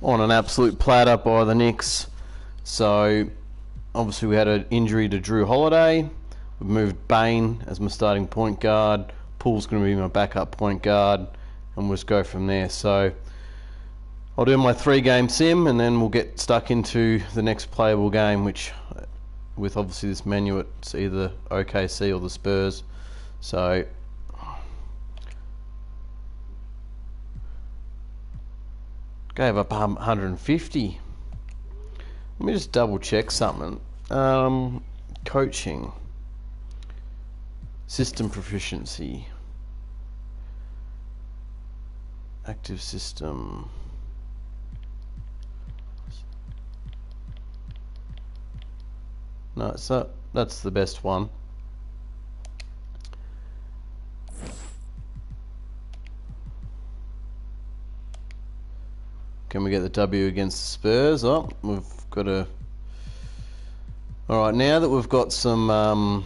on an absolute platter by the Knicks. So obviously we had an injury to Drew Holiday. We've moved Bain as my starting point guard. Poole's going to be my backup point guard, and we'll just go from there. So I'll do my 3-game sim, and then we'll get stuck into the next playable game, which, with obviously this menu, it's either OKC or the Spurs. So gave up 150. Let me just double check something. Coaching. System proficiency. Active system. No, it's not. That's the best one. Can we get the W against the Spurs? Oh, we've got a... Alright, now that we've got some...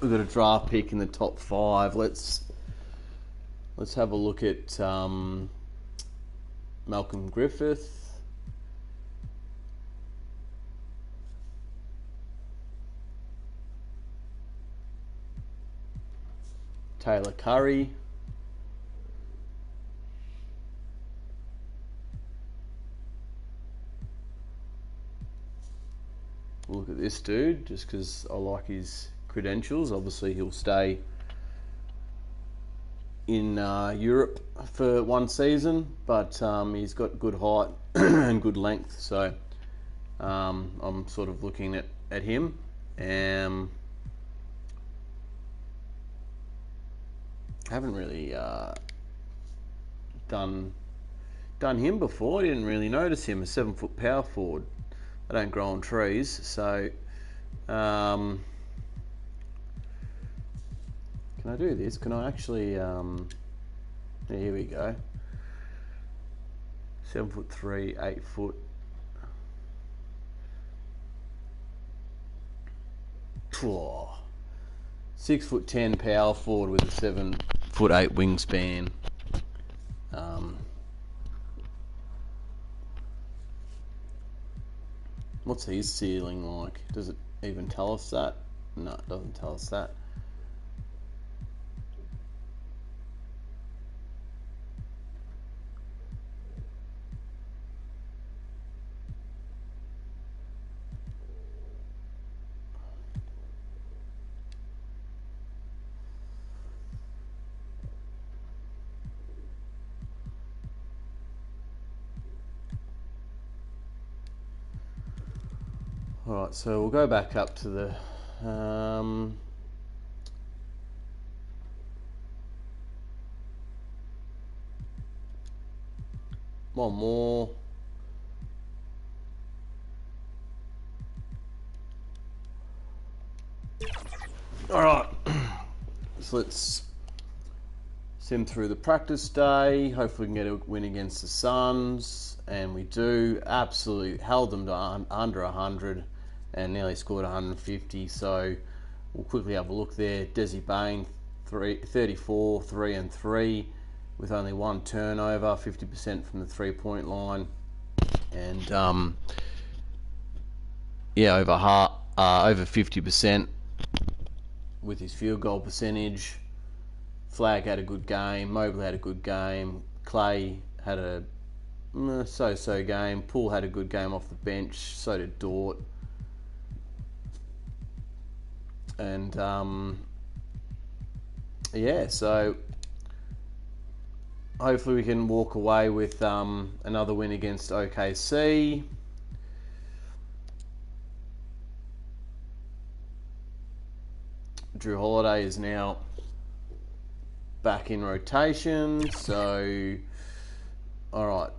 we've got a draft pick in the top 5. Let's have a look at Malcolm Griffith. Taylor Curry. Look at this dude, just because I like his credentials. Obviously he'll stay in Europe for one season, but he's got good height and good length, so I'm sort of looking at him. Haven't really done him before. I didn't really notice him. A 7-foot power forward. They don't grow on trees, so can I do this? Can I actually yeah, here we go. 7'3", 8 foot. Oh. 6'10" power forward with a 7'8" wingspan. What's his ceiling like? Does it even tell us that? No, it doesn't tell us that. Alright, so we'll go back up to the one more. Alright, so let's sim through the practice day. Hopefully we can get a win against the Suns, and we do. Absolutely held them to under 100 and nearly scored 150, so we'll quickly have a look there. Desi Bain, 34, 3 and 3 with only 1 turnover, 50% from the 3-point line, and yeah, over 50% with his field goal percentage. Flag had a good game, Mobley had a good game, Clay had a so-so game, Poole had a good game off the bench, so did Dort. And yeah, so hopefully we can walk away with another win against OKC. Drew Holiday is now back in rotation, so alright.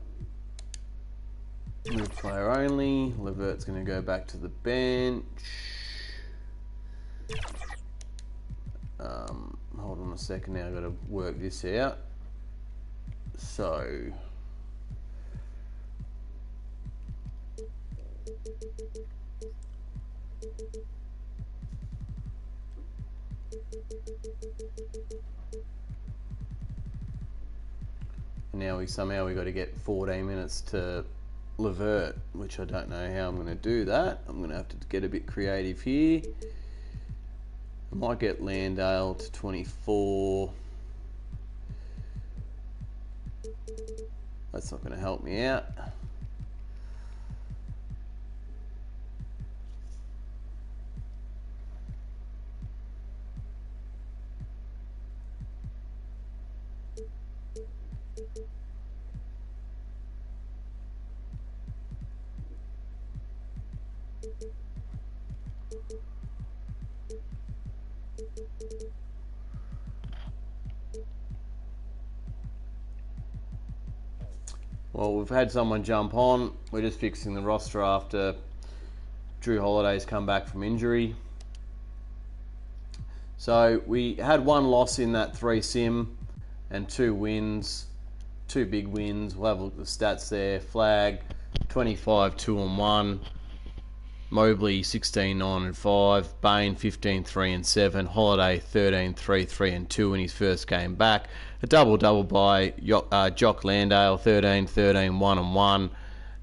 Move player only. Levert's going to go back to the bench. Hold on a second now, I've got to work this out. So And now we got to get 14 minutes to Levert, which I don't know how I'm going to do that. I'm going to have to get a bit creative here. I might get Landale to 24. That's not going to help me out. Well, we've had someone jump on. We're just fixing the roster after Drew Holiday's come back from injury. So we had one loss in that 3-sim and 2 wins, 2 big wins. We'll have a look at the stats there. Flag, 25, 2-1. Mobley, 16, 9 5. Bain, 15, 3 7. Holiday, 13, 3, 3 2 in his first game back. A double-double by Jock Landale, 13, 13, 1 1.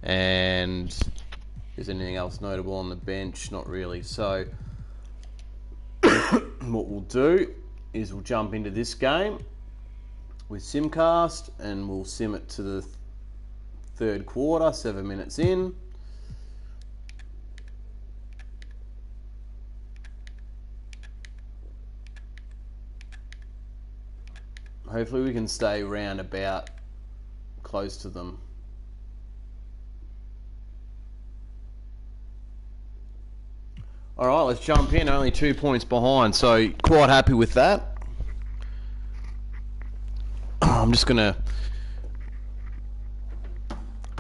And is anything else notable on the bench? Not really. So what we'll do is we'll jump into this game with Simcast and we'll sim it to the third quarter, 7 minutes in. Hopefully we can stay round about close to them. Alright, let's jump in. Only 2 points behind, so quite happy with that. I'm just going to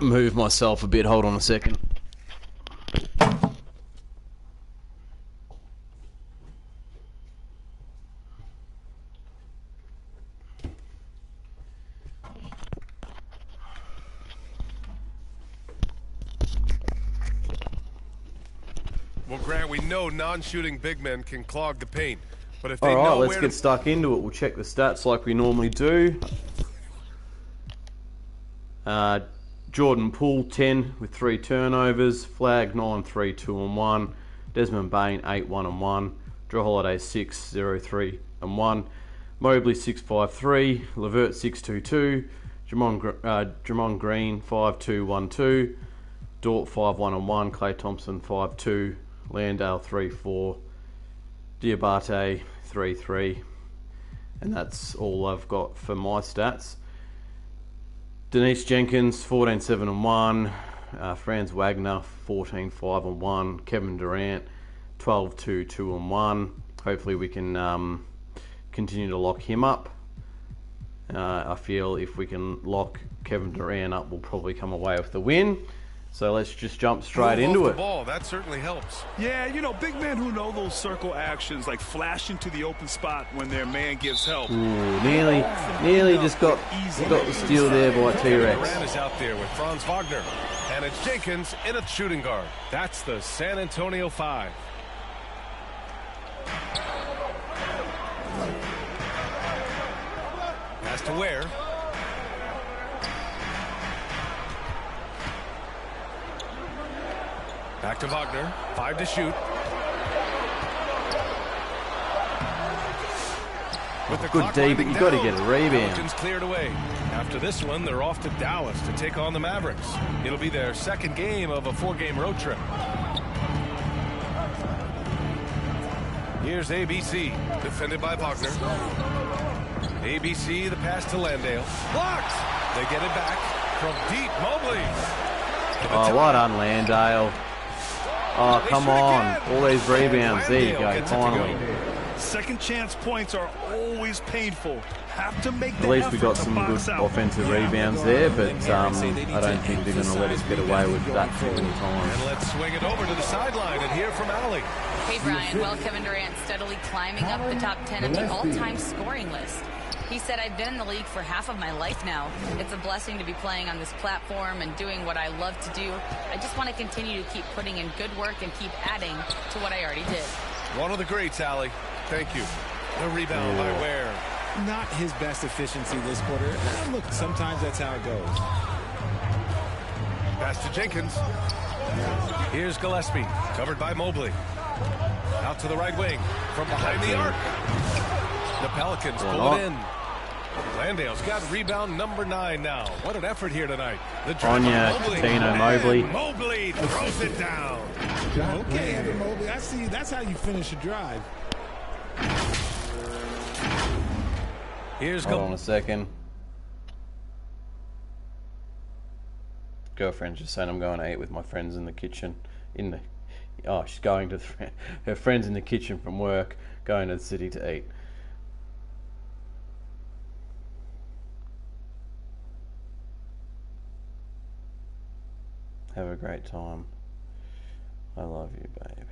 move myself a bit. Hold on a second. Well, Grant, we know non-shooting big men can clog the paint, but if they All right, know let's get stuck into it. We'll check the stats like we normally do. Jordan Poole, 10 with 3 turnovers. Flag, 9, 3, 2 1. Desmond Bain, 8, 1 1. Drew Holiday, 6, 0, 3 1. Mobley, 6, 5 3. Levert, 6, 2 2. Jamon Green, 5, 2 1 2. Dort, 5, 1 1. Clay Thompson, 5 2. Landale, 3 4. Diabate, 3 3. And that's all I've got for my stats. Denise Jenkins, 14 7 1. Franz Wagner, 14 5 1. Kevin Durant, 12 2 2 1. Hopefully we can continue to lock him up. I feel if we can lock Kevin Durant up, we'll probably come away with the win. So let's just jump straight into it. Ball. That certainly helps. Yeah, you know, big men who know those circle actions, like flashing to the open spot when their man gives help. Ooh, nearly just got the steal there by T-Rex. Durant is out there with Franz Wagner, and it's Jenkins in at shooting guard. That's the San Antonio 5. Pass to Ware. Back to Wagner. 5 to shoot. With the Good D, but you got to get a rebound. Pelicans cleared away. After this one, they're off to Dallas to take on the Mavericks. It'll be their second game of a 4-game road trip. Here's ABC, defended by Wagner. ABC, the pass to Landale. Blocked! They get it back from deep. Mobley. Oh, well done, Landale. Oh, come on. All these rebounds. There you go, finally. Second chance points are always painful. Have to make the At least we got effort some to good box out. offensive rebounds there, but I don't think they're going to let us get away with that too many times. And let's swing it over to the sideline and hear from Allie. Hey, Brian. Well, Kevin Durant steadily climbing up the top 10 of the all-time scoring list. He said, I've been in the league for half of my life now. It's a blessing to be playing on this platform and doing what I love to do. I just want to continue to keep putting in good work and keep adding to what I already did. One of the greats, Allie. Thank you. The rebound by Ware. Not his best efficiency this quarter. Look, sometimes that's how it goes. Pass to Jenkins. Here's Gillespie, covered by Mobley. Out to the right wing, from behind the arc. The Pelicans pull it in. Landale's got rebound number 9 now. What an effort here tonight. The Mobley. Dino Mobley. Mobley throws it down. Okay, Evan Mobley, I see. That's how you finish a drive. Here's Hold on a second. Girlfriend's just saying I'm going to eat with my friends in the kitchen. She's going to her friends in the kitchen from work, going to the city to eat. Have a great time. I love you, babe.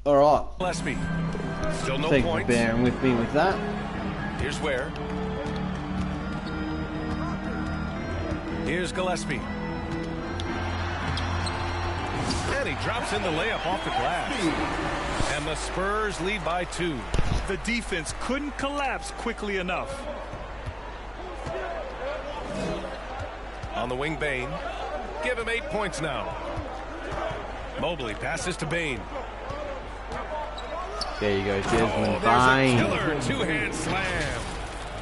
All right. Gillespie. Still no Thank you points. for bearing with me with that. Here's Ware. Here's Gillespie. And he drops in the layup off the glass. And the Spurs lead by 2. The defense couldn't collapse quickly enough. On the wing, Bane. Give him 8 points now. Mobley passes to Bane. There you go, Desmond There's Bane. a killer two-hand slam.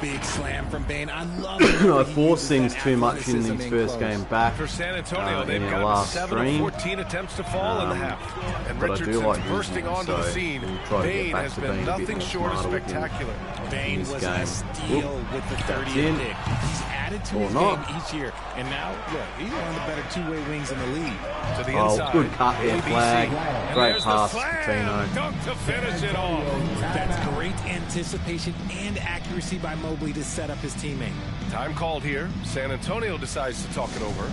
Big slam from Bane. I love it. I forced things too much in these first game back. For San Antonio, they've in the got last 7 stream. of 14 attempts to fall in the half. And But I do Richardson's like bursting using them, onto the so scene. we'll try to get Bane back has to been being a bit nothing more short of smarter with him. spectacular. Bane this was game. a steal with the 30th in. pick. He's added to Or his not. game each year. And now, look, he's one of the better two-way wings in the league. To the Oh, inside. good cut there, ABC. Flag. And Great there's pass, the slam. Tino. Dunk to finish it off. That's great anticipation and accuracy by Mobley to set up his teammate. Time called here. San Antonio decides to talk it over.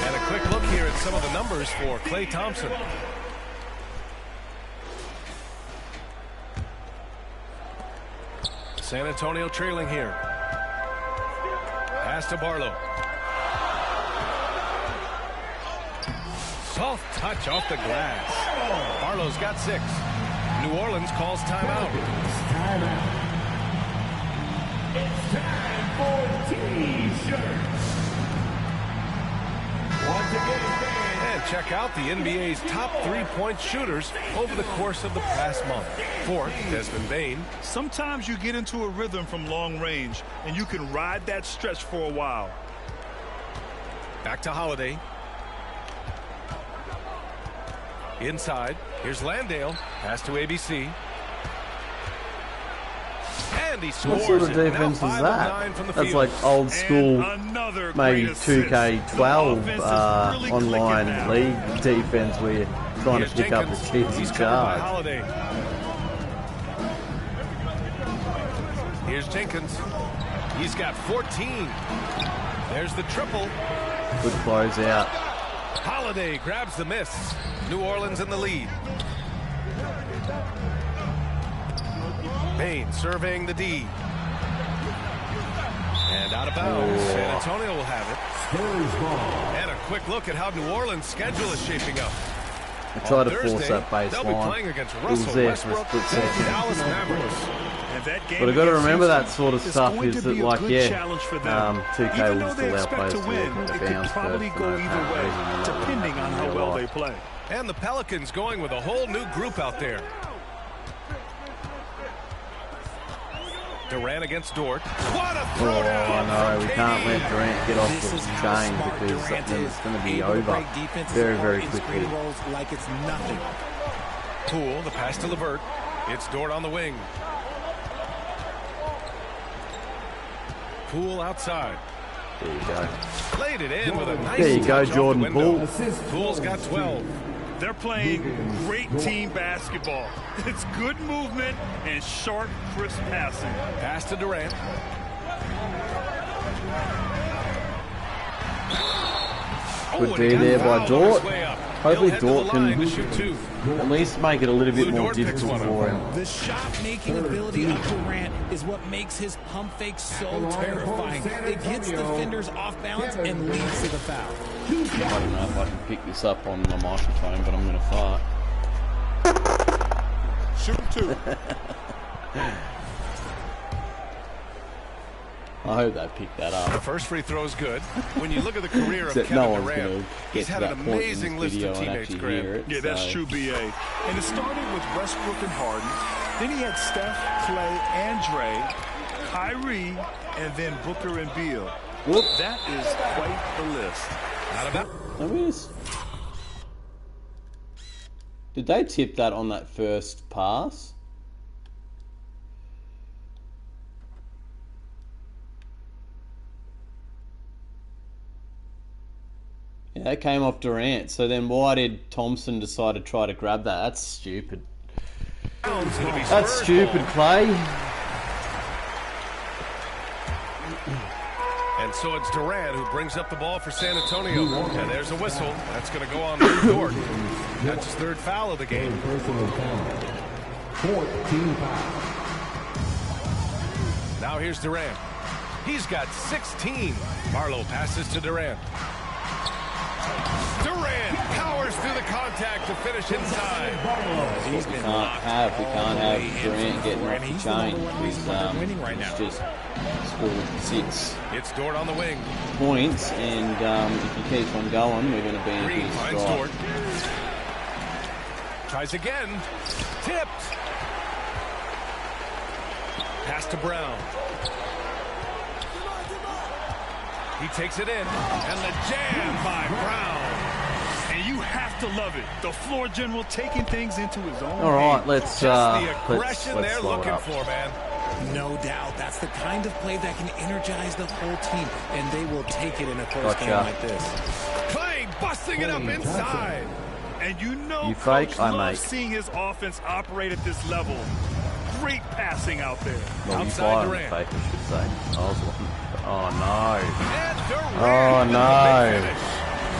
And a quick look here at some of the numbers for Klay Thompson. San Antonio trailing here. Pass to Barlow. Soft touch off the glass. Barlow's got 6. New Orleans calls timeout. It's time for T-shirts. Once again, And check out the NBA's top 3-point shooters over the course of the past month. 4th, Desmond Bane. Sometimes you get into a rhythm from long range, and you can ride that stretch for a while. Back to Holiday. Inside. Here's Landale. Pass to ABC. And he scores. What sort of it. Now defense is 5 of that? 9 from the That's field. like old school, And another maybe great assist. 2K12 The offense is really online clicking now. league defense where you're trying Here's to pick up the Jenkins. cheesy He's covered by charge. Holiday. Here's Jenkins. He's got 14. There's the triple. Good closeout. Holiday grabs the miss. New Orleans in the lead. Bane surveying the D. And out of bounds. San Antonio will have it. And a quick look at how New Orleans' schedule is shaping up. I try to Thursday, force that they'll be baseline. playing against It was Russell there for a Westbrook split and the second. Dallas Mavericks. And that game But I've got to against remember that Houston sort of is stuff going is to that, be a like, good yeah, challenge for them. 2K Even will though just they allow expect players to to win, walk it into could bounds probably first go and either way, and depending on how well they play. And the Pelicans going with a whole new group out there. Durant against Dort. What a Oh, throwdown! no, we from can't KD. let Durant get off This the is how chain smart because Durant then is. it's going to be Able to over break defenses very, apart very in quickly. screen rolls like it's nothing. Poole, the pass to LeVert. It's Dort on the wing. Poole outside. There you go. Played it in with a nice There you go, touch off Jordan the window. Poole. Poole's got 12. They're playing great team basketball. It's good movement and sharp, crisp passing. Pass to Durant. Good and D he got there by fouled on his Dort. way up. Hopefully head to the Dort line can to shoot two. at least make it a little bit Lou more Dort picks difficult one up. for him. The shot-making ability of Durant is what makes his pump fake so terrifying. It gets defenders off balance and leads to the foul. I don't know if I can pick this up on my microphone, but I'm going to fart. Shoot two. I hope they picked that The up. first free throw is good. When you look at the career of Except Kevin no one's Durant, going to he's get had to an that point in this amazing list video of and teammates, actually Grant. hear it. Yeah, that's so. true, BA. And it started with Westbrook and Harden. Then he had Steph, Clay, and Dre, Kyrie, and then Booker and Beal. Whoop. That is quite the list. Not about. Let me just... Did they tip that on that first pass? Yeah, that came off Durant. So then why did Thompson decide to try to grab that? That's stupid. That's stupid, Clay. And so it's Durant who brings up the ball for San Antonio. And there's a whistle. That's going to go on Lou Dort. That's his third foul of the game. 14 foul. Now here's Durant. He's got 16. Barlow passes to Durant. Durant powers through the contact to finish inside. He's been We can't have Durant getting off the chain. winning right now. He's just scored 6 It's Dort on the wing. points, and if he keeps on going, we're going to be in a Green big finds strike. Dort. Tries again. Tipped. Pass to Brown. He takes it in. And the jam by Brown. And you have to love it. The floor general taking things into his own All right, hands. let's Just the aggression let's they're slow it looking up. for, man. No doubt. That's the kind of play that can energize the whole team, and they will take it in a close game Gotcha. like this. Clay busting it up inside. And you know You fake, Coach I loves make. seeing his offense operate at this level. Great passing out there. Well, you Outside fire Durant. fake, I should say. Oh no. And Durant Oh, with the no. big finish.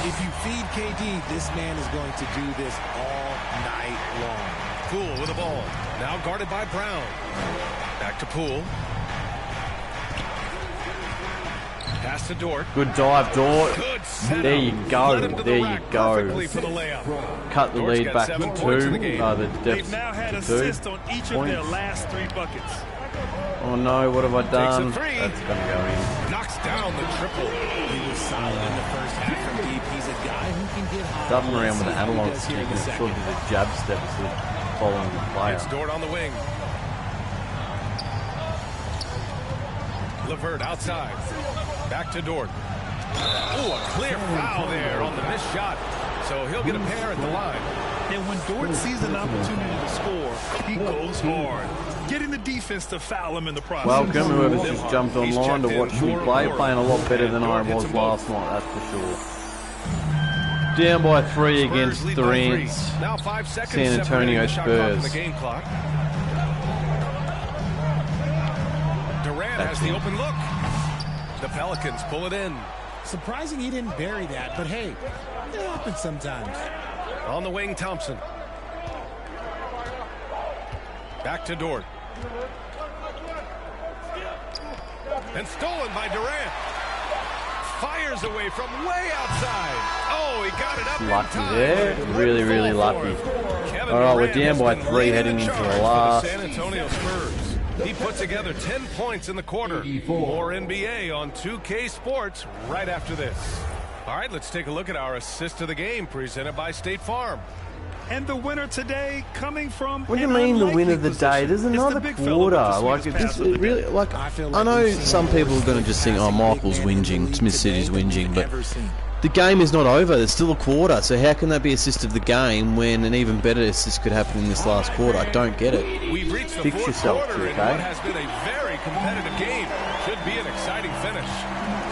If you feed KD, this man is going to do this all night long. Poole with the ball. Now guarded by Brown. Back to Poole. Pass to Dort. Good dive, Dort. Good setup. There you go. Led him to the There you rack go. perfectly for the layup. Cut the Dort's lead got back 7 to points in 2. the game. The They've deficit now had to 2 assists on each of their points. last 3 buckets. Oh no, what have I done? three. That's going to go in. Knocks down the triple. He was solid in the first half from deep. He's a guy who can get hot. Duffing around with an Let's see what he analog does stick here in and the it's sort second. of a jab step sort of following the player. It's Dort on the wing. LeVert outside. Back to Dort. Oh, a clear foul there on the missed shot. So he'll get a pair at the line. And when Dort sees an opportunity to score, he goes hard, getting the defense to foul him in the process. Welcome, whoever's just jumped He's online to checked in watch me 4 play. of 4. Playing a lot better than I And Dort was hits them last both. night, that's for sure. Down by 3 against Spurs lead by 3. Durant's Now 5 seconds San Antonio separating the shot clock from Spurs. the game clock. Durant has the open look. The Pelicans pull it in. Surprising he didn't bury that, but hey, it happens sometimes. On the wing, Thompson. Back to Dort. And stolen by Durant. Fires away from way outside. Oh, he got it up in Lucky time. there. but it Really, wouldn't really fall lucky. for him. Kevin All right, we're Durant down has by been 3 leading heading the into the charge for last. San Antonio Spurs. He put together 10 points in the quarter. More NBA on 2K Sports right after this. All right, let's take a look at our assist of the game presented by State Farm. And the winner today coming from. What do you an mean the unlikely win of the day? position. There's It's the another big fella with quarter. the Like sweetest it pass just of the it really day. like I feel I like know we've seen some the people are best going to just think, oh, passing Michael's big man in the whinging, league Smith today City's that we've whinging, but ever seen. the game is not over. There's still a quarter. So how can that be assist of the game when an even better assist could happen in this last quarter? I don't get it. We've reached the Fix fourth yourself, quarter in okay? what has been a very competitive game. Should be an exciting finish.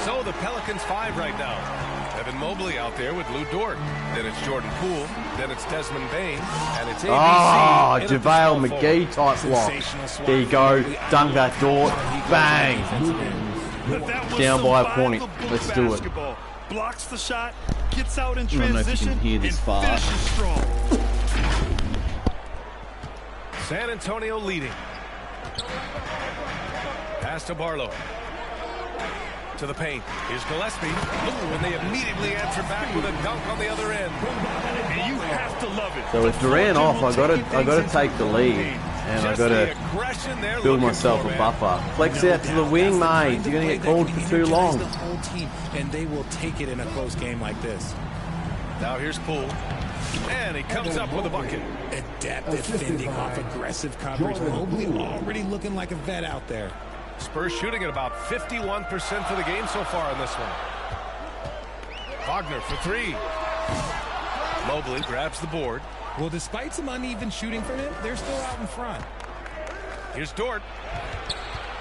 So the Pelicans 5 right now. Evan Mobley out there with Lou Dort. Then it's Jordan Poole. Then it's Desmond Bain. And it's ABC. Oh, in at the JaVale small McGee type block. Sensational swat. There you go. Dunk that door. Bang. But that was Down by a survivable point. Let's do it. basketball. blocks the shot, gets out in I don't know if you transition, can hear this and far. finishes strong. San Antonio leading. Pass to Barlow. To the paint. Here's Gillespie. Ooh, and they immediately answer back with a dunk on the other end. And you have to love it. So with Durant off, I gotta take the lead, and I gotta build myself a buffer. Flex out to the wing, mate. You're gonna get called for too long. The whole team, and they will take it in a close game like this. Now here's Poole. And he comes up with a bucket. Adept at fending off aggressive coverage. Mobley already looking like a vet out there. Spurs shooting at about 51% for the game so far in this one. Wagner for three. Mobley grabs the board. Well, despite some uneven shooting from him, they're still out in front. Here's Dort.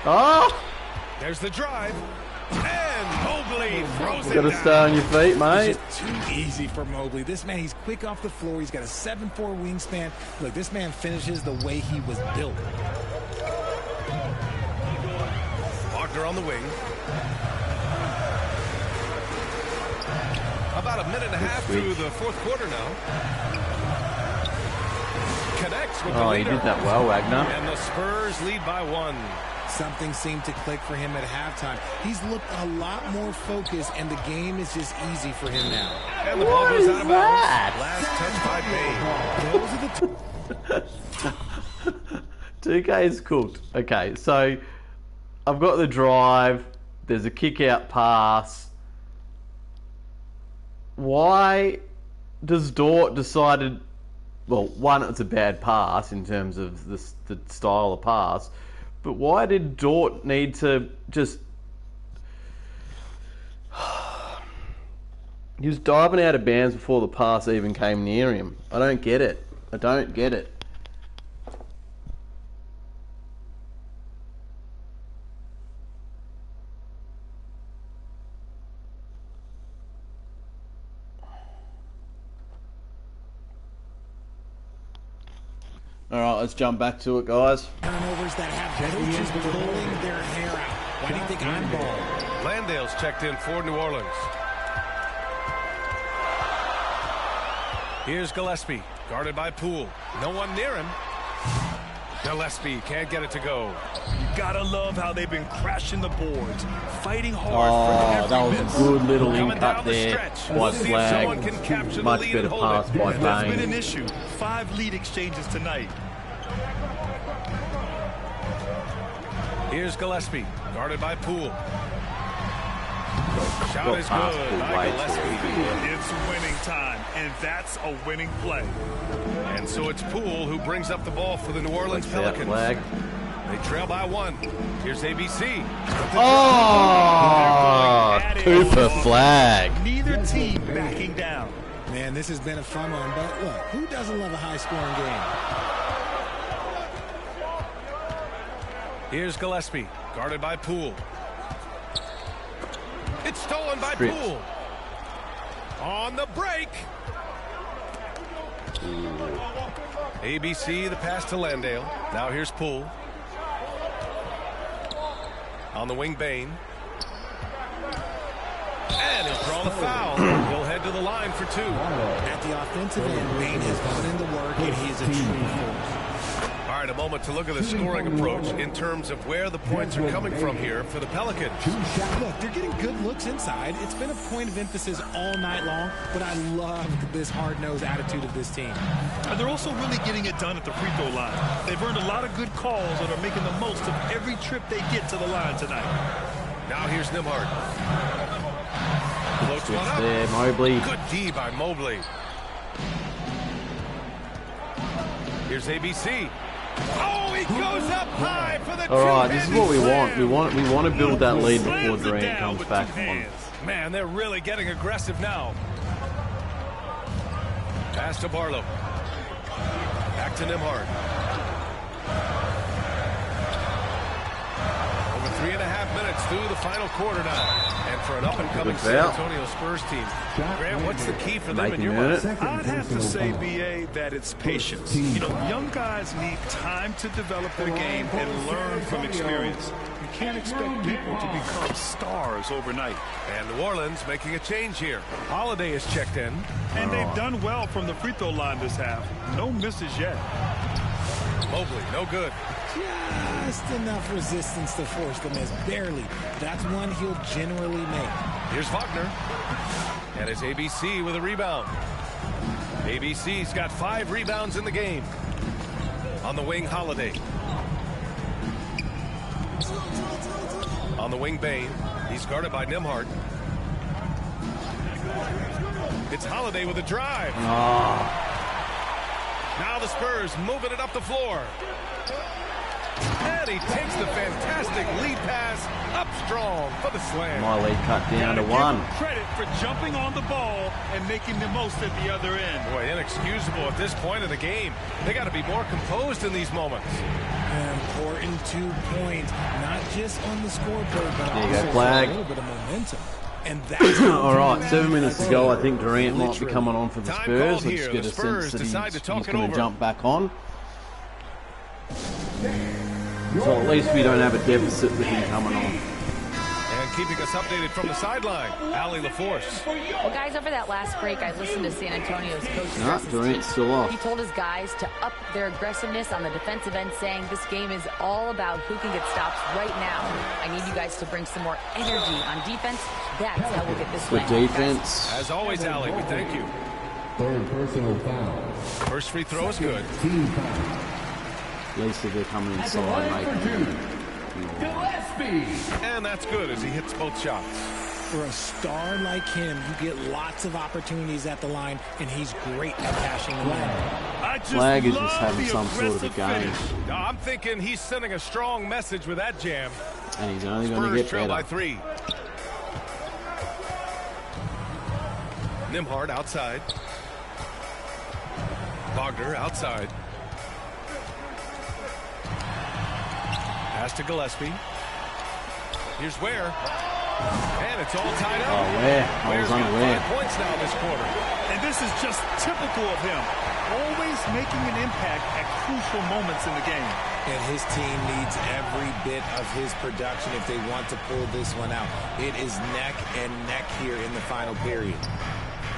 Oh! There's the drive. And Mobley throws it Gotta down. stay on your feet, mate. It's too easy for Mobley. This man, he's quick off the floor. He's got a 7'4" wingspan. Look, this man finishes the way he was built. Wagner on the wing. About a minute and a half through the fourth quarter now. Connects with the Oh, he leader. did that well, Wagner. And the Spurs lead by one. Something seemed to click for him at halftime. He's looked a lot more focused, and the game is just easy for him now. And the ball goes out of that? bounds. Last touch by Bain. 2K is cooked. Okay, so I've got the drive. There's a kick-out pass. Why does Dort decided... Well, one, it's a bad pass in terms of the style of pass. But why did Dort need to just... He was diving out of bounds before the pass even came near him. I don't get it. I don't get it. All right, let's jump back to it, guys. Turnovers that have coaches pulling their hair out. Why do you think I'm balling? Landale's checked in for New Orleans. Here's Gillespie, guarded by Poole. No one near him. Gillespie can't get it to go. You gotta love how they've been crashing the boards, fighting hard Oh, for every that was a miss. good little Coming in down cut the there. stretch. White We'll see if someone can flag. capture the Much lead better and hold pass it. by And that's been an Bain. issue. 5 lead exchanges tonight. Here's Gillespie, guarded by Poole. Shot Got is past good Poole by way Gillespie. too easy. It's winning time, and that's a winning play. And so it's Poole who brings up the ball for the New Orleans Flex out Pelicans. flag. They trail by one. Here's ABC. Oh, Cooper flag. Neither team backing down. Man, this has been a fun one, but look, who doesn't love a high-scoring game? Here's Gillespie, guarded by Poole. It's stolen by Stripped. Poole. On the break. ABC, the pass to Landale. Now here's Poole. On the wing, Bain. And he'll draw the foul. He'll head to the line for two. At the offensive end, Bain has put in the work, and he is a true force. All right, a moment to look at the scoring approach in terms of where the points are coming from here for the Pelicans. Look, they're getting good looks inside. It's been a point of emphasis all night long, but I love this hard-nosed attitude of this team. And they're also really getting it done at the free throw line. They've earned a lot of good calls and are making the most of every trip they get to the line tonight. Now here's Nimhard. Floats one up. There, Mobley. Good D by Mobley. Here's ABC. Oh, he goes up high for the All right, this is what we two-handed want. We want to build that lead before Slams it Durant down comes with back two on. hands. Man, they're really getting aggressive now. Pass to Barlow. Back to Nimhard. Over 3.5 minutes through the final quarter now. And for an up-and-coming San Antonio Spurs team, Grant, what's the key for them in your mind? I'd have to say, B.A., that it's patience. You know, young guys need time to develop their game and learn from experience. You can't expect people to become stars overnight. And New Orleans making a change here. Holiday is checked in. And they've done well from the free throw line this half. No misses yet. Mobley, no good. Just enough resistance to force the miss. Barely. That's one he'll generally make. Here's Wagner. And it's ABC with a rebound. ABC's got 5 rebounds in the game. On the wing, Holiday. On the wing, Bain. He's guarded by Nembhard. It's Holiday with a drive. Now the Spurs moving it up the floor. And he takes the fantastic lead pass up strong for the slam. My lead cut down to 1. Give him credit for jumping on the ball and making the most at the other end. Boy, inexcusable at this point of the game. They got to be more composed in these moments. An important 2 points, not just on the scoreboard, but There you also go, flag. a little bit of momentum. And that's All right, 7 minutes to go. I think Durant might be coming on for the Time Spurs. called Let's here. get The a Spurs sense that decide to talk he's it going over. to jump back on. So at least we don't have a deficit with him coming on. And keeping us updated from the sideline, Allie LaForce. Well, guys, over that last break, I listened to San Antonio's coach. Nah, address his Durant's team. still off. He told his guys to up their aggressiveness on the defensive end, saying this game is all about who can get stops right now. I need you guys to bring some more energy on defense. That's how we'll get this Good win. defense. As always, Allie, we thank you. Third personal foul. First free throw is good. Team foul. At least if they're coming inside, making it. Gillespie. And that's good as he hits both shots. For a star like him, you get lots of opportunities at the line, and he's great at cashing them in. I just Flag is love just having the some sort of a aggressive game. finish. Now, I'm thinking he's sending a strong message with that jam. And he's only going to Spurs get trail by better. 3. Nembhard outside. Wagner outside. Pass to Gillespie. Here's Ware. And it's all tied up. Oh, Ware. I Ware's was got unaware. 5 points now this quarter. And this is just typical of him. Always making an impact at crucial moments in the game. And his team needs every bit of his production if they want to pull this one out. It is neck and neck here in the final period.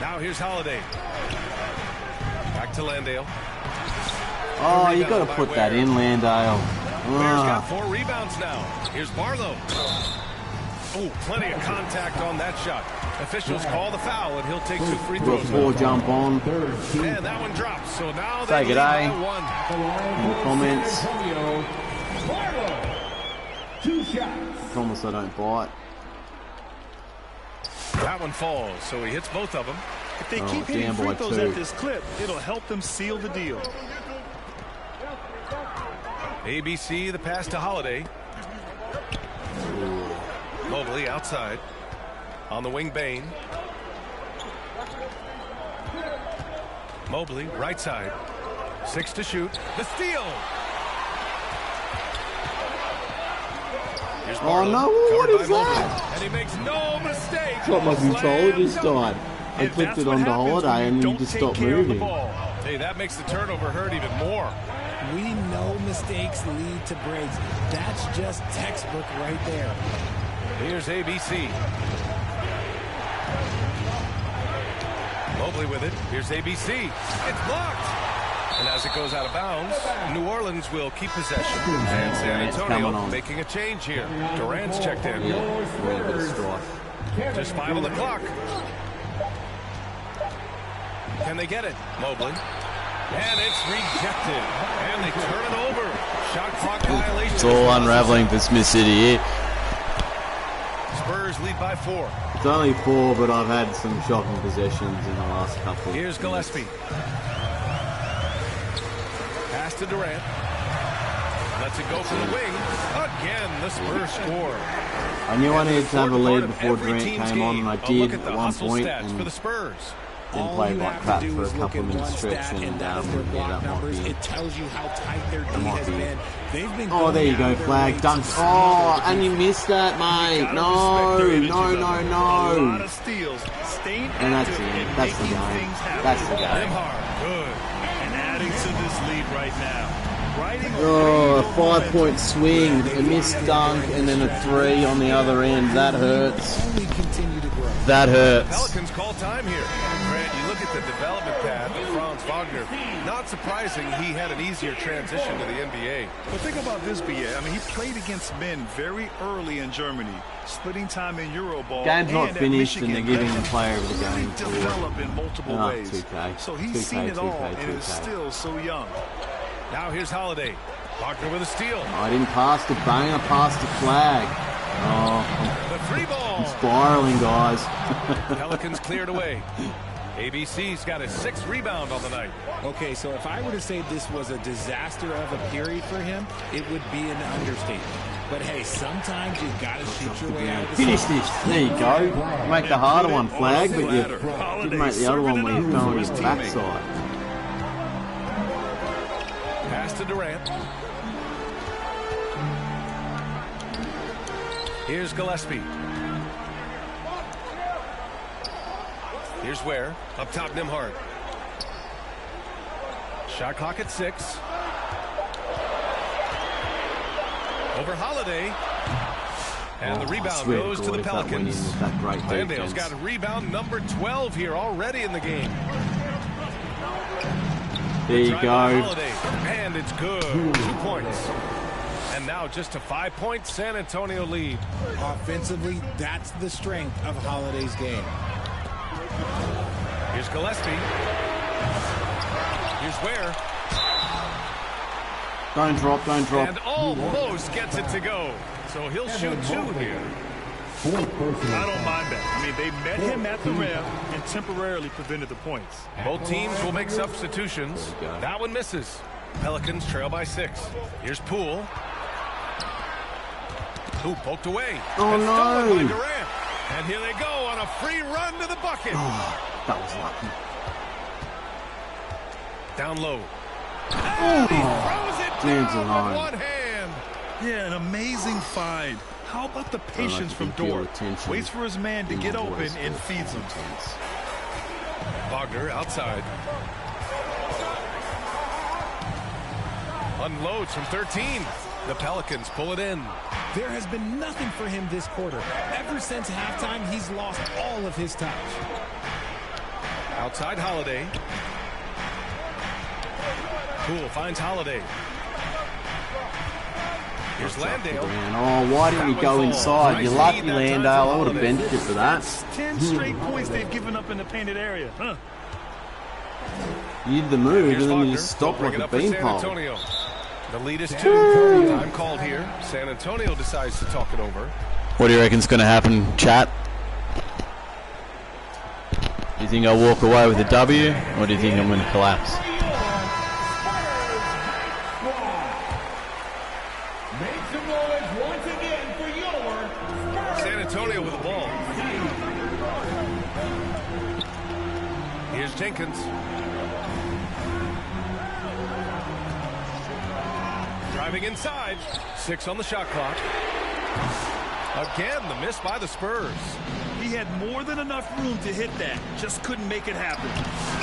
Now here's Holiday. Back to Landale. Oh, you got to put that in, Landale. Ware's got Ah, 4 rebounds now. Here's Barlow. Oh, plenty of contact on that shot. Officials call the foul, and he'll take 2 free throws. Poor jump on. Third team. And that one drops. So now they Take it, lead by eh? 1. In the comments. San Antonio. Barlow. 2 shots. Promise I don't bite. That one falls, so he hits both of them. If they Oh, keep hitting down free by throws 2. at this clip, it'll help them seal the deal. ABC, the pass to Holiday. Mobley outside. On the wing, Bain. Mobley, right side. 6 to shoot. The steal. Here's Oh, Barlow, no. What covered is by Mobley. that? And he makes no mistake. Got my controller Slam just dunk. died. I And clicked that's it what onto happens when holiday and you don't just take stopped care of the moving. ball. Hey, that makes the turnover hurt even more. We know mistakes lead to breaks. That's just textbook right there. Here's ABC. Mobley with it. Here's ABC. It's blocked. And as it goes out of bounds, New Orleans will keep possession. And San Durant's Antonio coming on. making a change here. Durant's checked in. Yeah, really bit of strife. Just 5 on the clock. Can they get it? Mobley. And it's rejected. And they turn it over. Shot clock violation. It's all unraveling for Smith City here. Spurs lead by 4. It's only 4, but I've had some shocking possessions in the last couple. Here's Gillespie. Pass to Durant. Lets it go from the wing. Again, the Spurs score. I knew I needed to have a Important part lead of before every Durant team's came on, game. and I A did look at the at one hustle point. stats for And the Spurs. Then All play you like have crap to do for a is look couple at of minutes one stretch stat, and and that is their yeah, block that might numbers. be. It tells you how tight their D might has be. been. They've been Oh, there you going go, out of their flag, way dunk. to Oh, smother and you the defense. missed that, mate. Gotta No, respect their energy no, level. no, A lot no. of steals, staying And that's active it. and That's the making game. things happen. That's the game. Nimhard, good. And adding to this lead right now. Riding a Oh, a great 5-point swing, a missed dunk, and then a 3 on the other end. That hurts. Only continue to grow. That hurts. Pelicans call time here. Grant, you look at the development path of Franz Wagner. Not surprising he had an easier transition to the NBA. But think about this, BA. I mean, he played against men very early in Germany, splitting time in Euroball. Game's not and at finished, and Michigan. they're giving Let the player him of the really game to develop in multiple ways. 2K. So he's 2K, seen it all 2K, and is 2K. still so young. Now here's Holiday. Wagner with a steal. I didn't pass the bang, I passed the flag. Oh, The three ball. I'm spiraling, guys. Pelicans cleared away. ABC's got a 6th rebound on the night. Okay, so if I were to say this was a disaster of a period for him, it would be an understatement. But hey, sometimes you gotta shoot your way out of the Finish zone. this. There you go. Make the harder one flag, but you didn't make the other one where he's going on his backside. Pass to Durant. Here's Gillespie. Here's Ware. Up top, Nimhard. Shot clock at 6. Over Holiday. And the rebound goes to the Pelicans. Landale's got rebound number 12 here already in the game. There you go. Holiday, and it's good. 2 points. And now just a 5-point San Antonio lead. Offensively, that's the strength of Holiday's game. Here's Gillespie. Here's Ware. Don't drop, don't drop. And almost gets it to go. So he'll shoot 2 here. I don't mind that. I mean, they met him at the rim and temporarily prevented the points. Both teams will make substitutions. There you go. That one misses. Pelicans trail by 6. Here's Poole. Who poked away. Oh, And stolen by no. Durant. And here they go on a free run to the bucket. That was lucky. Down low. And he throws it James down alone. with one hand. Yeah, an amazing find. How about the patience from feel Dort? attention. Waits for his man to get open and feeds him. Wagner outside. Unloads from 13. The Pelicans pull it in. There has been nothing for him this quarter. Ever since halftime, he's lost all of his touch. Outside Holiday. Poole finds Holiday. Here's Landale. Man, oh, why didn't you go inside? You're lucky, Landale. I would have benched you for that. That's 10 straight points they've given up in the painted area. Huh? You did the move, Here's and then you Wagner. just stopped Bring like it a up for San beanpole. Antonio. The lead is 2. Time called here. San Antonio decides to talk it over. What do you reckon's going to happen, chat? Do you think I'll walk away with a W, or do you think I'm going to collapse? Make some noise once again for your San Antonio with the ball. Here's Jenkins. Driving inside. 6 on the shot clock. Again, the miss by the Spurs. He had more than enough room to hit that. Just couldn't make it happen.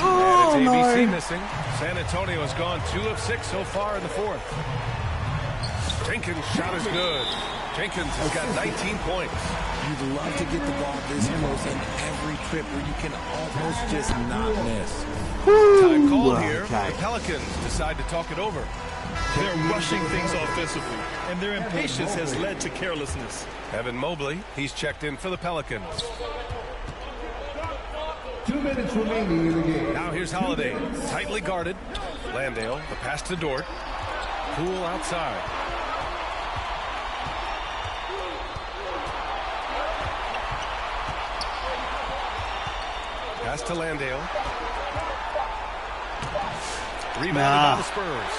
And it's ABC missing. San Antonio has gone 2 of 6 so far in the 4th. Jenkins' shot is good. Jenkins has got 19 points. You'd love to get the ball this close in every trip where you can almost just not miss. Time called here. Okay. The Pelicans decide to talk it over. They're rushing things offensively, and their impatience has led to carelessness. Evan Mobley, he's checked in for the Pelicans. 2 minutes remaining in the game. Now here's Holiday, tightly guarded. Landale, the pass to Dort. Poole outside. Pass to Landale. Rebounded by the Spurs.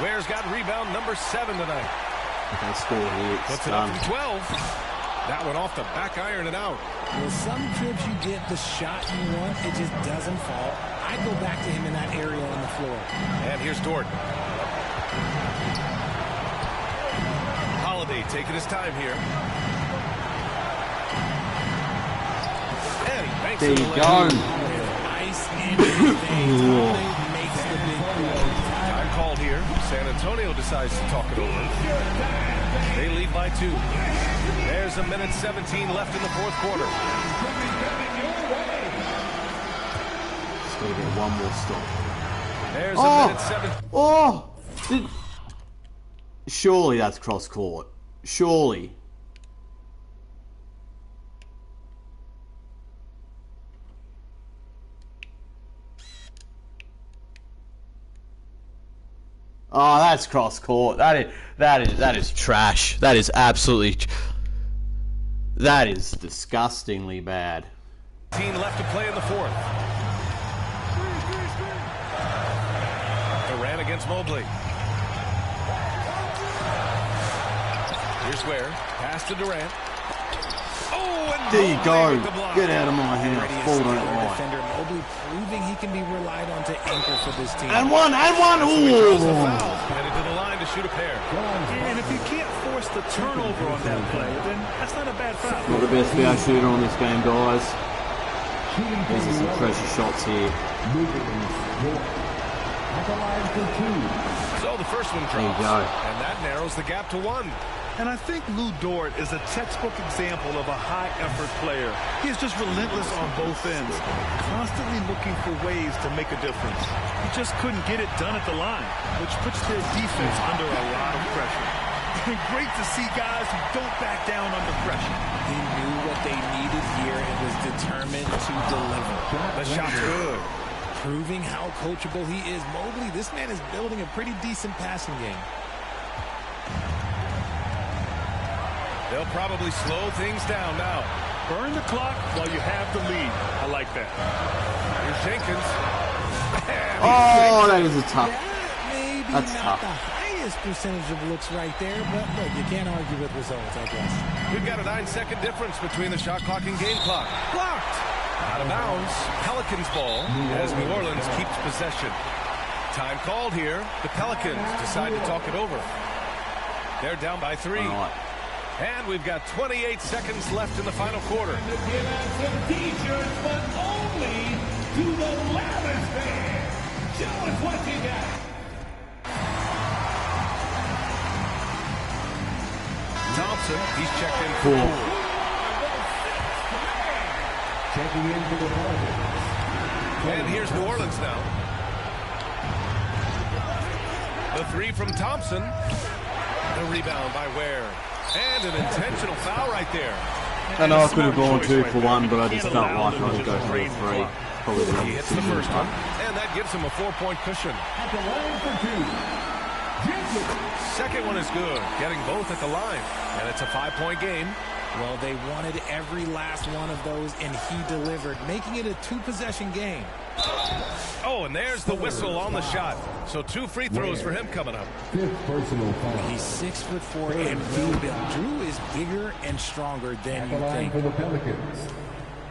Ware's got rebound number 7 tonight. They score here. It's Puts it up done. from 12. That one off the back iron and out. Well, some trips you get the shot you want, it just doesn't fall. I go back to him in that area on the floor. And here's Dort. Holiday taking his time here. And he banks There it you away. go. Ice in his veins. Holiday makes the big play. Time called here. San Antonio decides to talk it over. They lead by 2. There's a minute 17 left in the fourth quarter. Just gotta get one more stop. There's a minute 7. Oh! Surely that's cross court. Surely. Oh, that's cross court. That is trash. That is absolutely. That is disgustingly bad. 15 left to play in the fourth. Durant against Mobley. Here's Ware. Pass to Durant. Oh, and There you go. with the block. Get out of my house. Ball don't lie. Defender Mobley proving he can be relied on to anchor for this team. And one. Draws the Ooh. foul. Headed to the line to shoot a pair. And if you can't force the turnover on that play, then that's not a bad foul. Not the best foul shooter on this game, guys. These are some pressure shots here. So the first one There you drops. go. And that narrows the gap to 1. And I think Lou Dort is a textbook example of a high-effort player. He is just relentless on both ends, constantly looking for ways to make a difference. He just couldn't get it done at the line, which puts their defense under a lot of pressure. And great to see guys who don't back down under pressure. He knew what they needed here and was determined to deliver. The shot's good. Proving how coachable he is. Mobley, this man is building a pretty decent passing game. They'll probably slow things down now. Burn the clock while you have the lead. I like that. Here's Jenkins. Oh, that is a tough. Maybe That's not tough. the highest percentage of looks right there, but look, you can't argue with results, I guess. We've got a 9-second difference between the shot clock and game clock. Blocked. Out of bounds. Pelicans ball as New Orleans keeps possession. Time called here. The Pelicans decide to talk it over. They're down by 3. All right. And we've got 28 seconds left in the final quarter. Give out some t-shirts, but only to the loudest fans. Show us what you got. Thompson, he's checked in for Cool. 4. Checking in for the Pelicans. And here's New Orleans now. The 3 from Thompson. The rebound by Ware. And an intentional foul right there. I know I could have gone 2 for 1, but I just felt like I would go for a 3. Probably the He number hits 2. the first one, and that gives him a 4-point cushion. At the line for 2. Jenkins. Second one is good, getting both at the line. And it's a 5-point game. Well, they wanted every last one of those, and he delivered, making it a 2-possession game. Oh, and there's the whistle on the shot. So 2 free throws for him coming up. Fifth personal foul. He's 6'4" and rebuilt. Drew is bigger and stronger than At the you line think. for the Pelicans.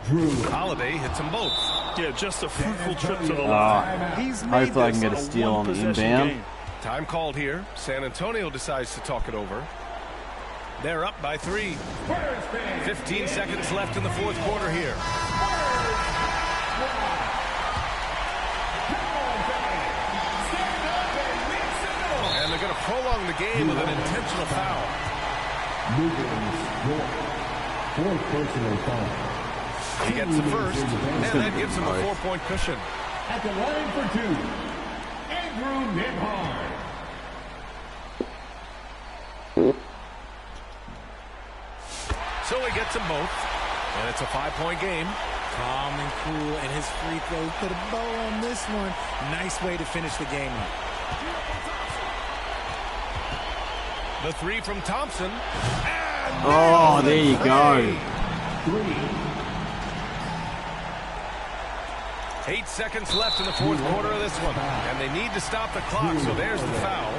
Drew. Holiday hits them both. Yeah, just a fruitful trip to the line. He's made Hopefully I can this get a a steal on the one-possession inbound. game. Time called here. San Antonio decides to talk it over. They're up by 3. 15 seconds left in the fourth quarter here. And they're going to prolong the game with an intentional foul. Fourth personal foul. He gets the first, and that gives him a 4-point cushion. At the line for 2. Andrew Nembhard. So he gets them both, and it's a 5-point game. Calm and cool, and his free throw put a bow on this one. Nice way to finish the game up. The 3 from Thompson. And Oh, there you go. 8 seconds left in the fourth quarter of this one. And they need to stop the clock, so there's the foul.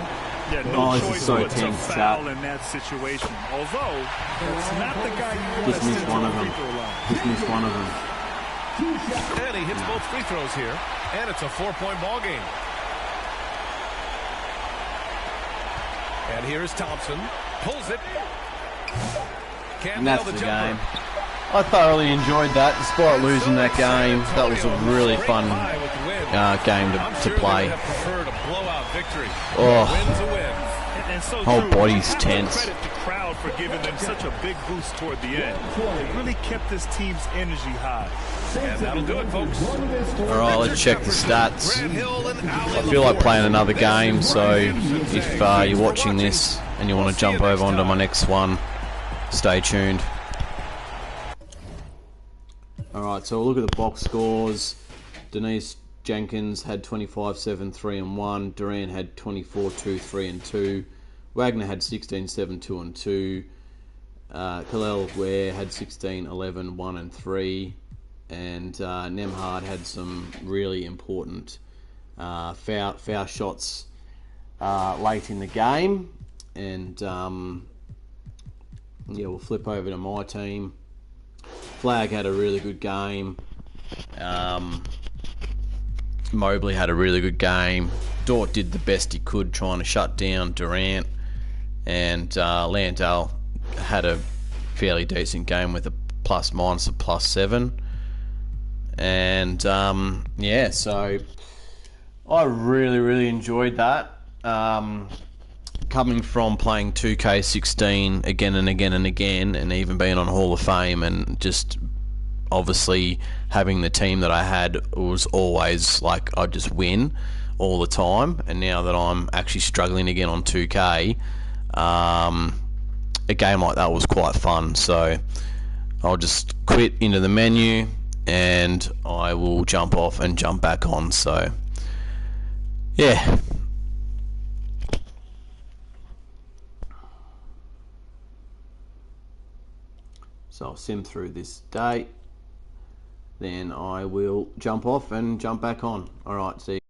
Yeah, no this is choice so but to tense, foul chat. in that situation. Although, that's not the guy you want to Just missed send one to of the them. free throw line. Just missed one of them. And he hits both free throws here. And it's a 4-point ball game. And here's Thompson. Pulls it. Can't And nail that's the the jumper. game. I thoroughly enjoyed that, despite losing that game. That was a really fun game to play. Oh, And so whole Drew, body's you have to tense. Credit the crowd for giving them such a big boost toward the end. It really kept this team's energy high. And that'll do it, folks. all right, let's check the stats. I feel like playing another game, so if you're watching this and you want to jump over onto my next one, stay tuned. Alright, so we'll look at the box scores. Denise Jenkins had 25, 7, 3 and 1. Durant had 24, 2, 3 and 2. Wagner had 16, 7, 2 and 2. Kalel Ware had 16, 11, 1 and 3. And Nemhard had some really important foul shots late in the game. And yeah, we'll flip over to my team. Flag had a really good game. Mobley had a really good game. Dort did the best he could trying to shut down Durant. And Landale had a fairly decent game with a plus-minus of +7. And yeah, so I really enjoyed that. Coming from playing 2K16 again and again and again, and even being on Hall of Fame, and just obviously having the team that I had was always like I'd just win all the time. And now that I'm actually struggling again on 2K, a game like that was quite fun. So I'll just quit into the menu and I will jump off and jump back on. So yeah. So I'll sim through this date, then I will jump off and jump back on. Alright, see you.